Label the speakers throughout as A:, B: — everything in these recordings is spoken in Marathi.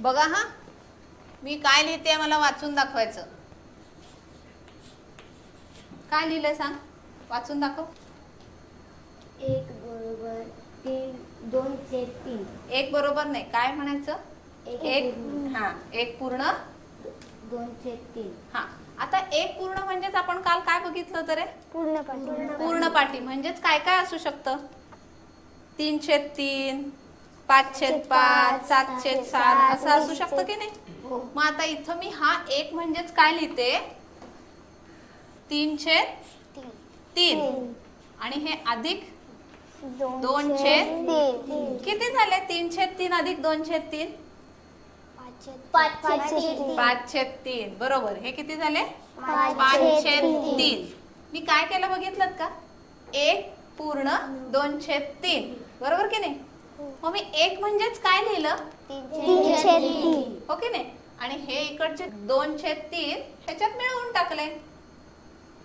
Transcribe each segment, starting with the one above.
A: बघा हा, मी काय लिहिते मला वाचून दाखवायचं. काय लिहिलंय सांग, वाचून दाखव.
B: 1 बरोबर 3 2/3.
A: 1 बरोबर नाही, काय म्हणायचं? 1 हा 1 पूर्ण
B: 2/3.
A: हा. आता 1 पूर्ण म्हणजेच आपण काल काय बघितलं होतं रे? पूर्ण पाटी म्हणजेच काय काय असू शकतं? 3/3, 5/5, 7/7 असं असू शकतं की नाही? मग आता इथं मी हा 1 म्हणजेच काय लिहिते? 3/3 आणि हे अधिक 2/3. किती झाले 3/3 अधिक 2/3? 5/3. बरोबर. हे किती झाले? 5/3. मी काय केलं बघितलं का? 1 पूर्ण 2/3. बरोबर की नाही? मग मी 1 म्हणजेच काय लिहिलं?
B: 3/3.
A: हो की नाही? आणि हे इकडचे 2/3 ह्याच्यात मिळवून टाकले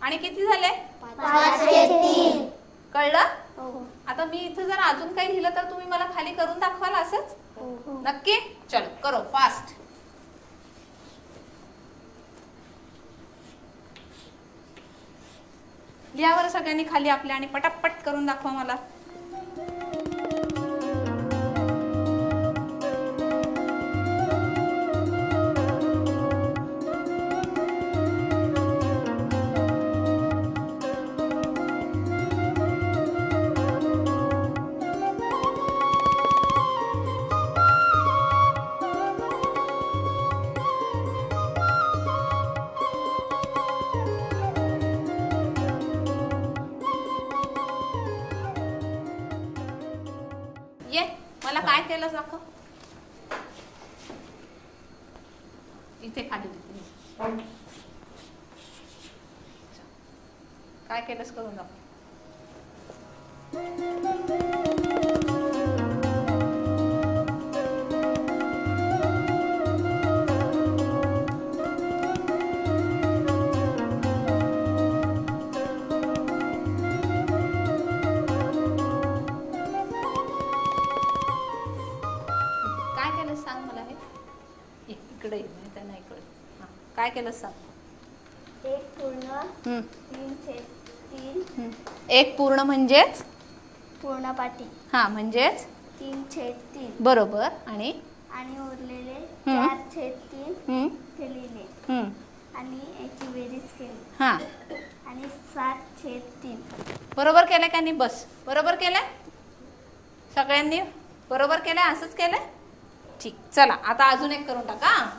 A: आणि किती झाले?
B: 5/3.
A: कळलं? आता मी इथं जर अजून काही लिहिलं तर तुम्ही मला खाली करून दाखवाल असंच? नक्की? चलो करो फास्ट. लिहावर सगळ्यांनी खाली आपल्या आणि पटापट करून दाखवा मला. ये मला काय केलं दाखव. इथे खाली काय केलंस करून दाखव. काय केलं सांग मला. हे इकडे नाही इकडे. काय केलं सांग.
B: 1 पूर्ण 3/3.
A: 1 पूर्ण म्हणजेच
B: पूर्ण पाटी.
A: हा म्हणजेच
B: 3/3.
A: बरोबर. आणि
B: उरलेले 4/3 ते लिहिले
A: हम्म
B: आणि याची बेरीज केली
A: हा
B: आणि 7/3.
A: बरोबर केलं का नाही? बस बरोबर केलंय सगळ्यांनी. बरोबर केलंय असंच केलंय. ठीक. चला आता अजून एक करून टाका.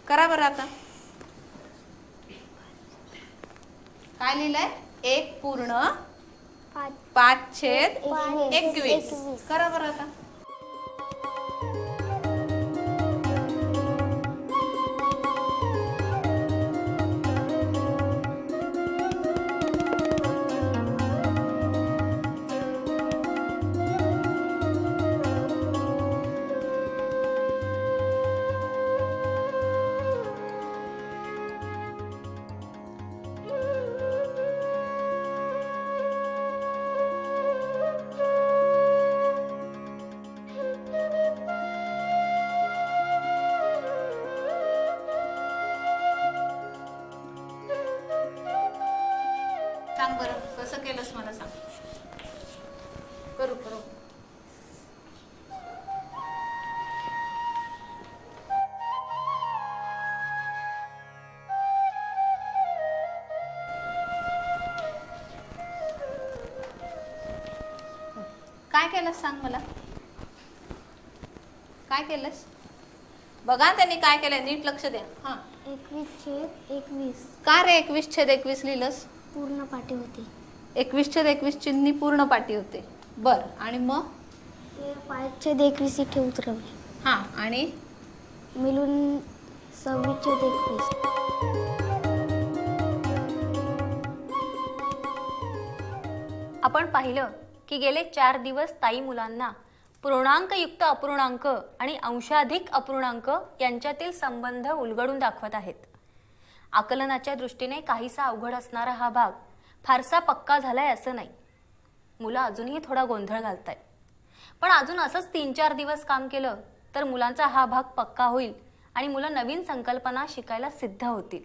A: करा बरं आता. काय लिहिलंय? 1 पूर्ण 5/21. करा बरं आता. सांग बरं कसं केलंस मला सांग. करू करू. काय केलंस सांग मला. काय केलंस बघा. त्यांनी काय केलंय नीट लक्ष द्या. हा
B: 21/21.
A: का रे 21/21 लिहिलंस?
B: पूर्ण पाटी होती.
A: 21/21 चिन्ही पूर्ण पाटी होते. बर. आणि मग
B: ते 5/21 इथे उतरवले.
A: हा आणि
B: मिळून 26/21.
C: आपण पाहिलं की गेले 4 दिवस ताई मुलांना पूर्णांकयुक्त अपूर्णांक आणि अंशाधिक अपूर्णांक यांच्यातील संबंध उलगडून दाखवत आहेत. आकलनाच्या दृष्टीने काहीसा अवघड असणारा हा भाग फारसा पक्का झालाय असं नाही. मुलं अजूनही थोडा गोंधळ घालतायत. पण अजून असंच 3-4 दिवस काम केलं तर मुलांचा हा भाग पक्का होईल आणि मुलं नवीन संकल्पना शिकायला सिद्ध होतील.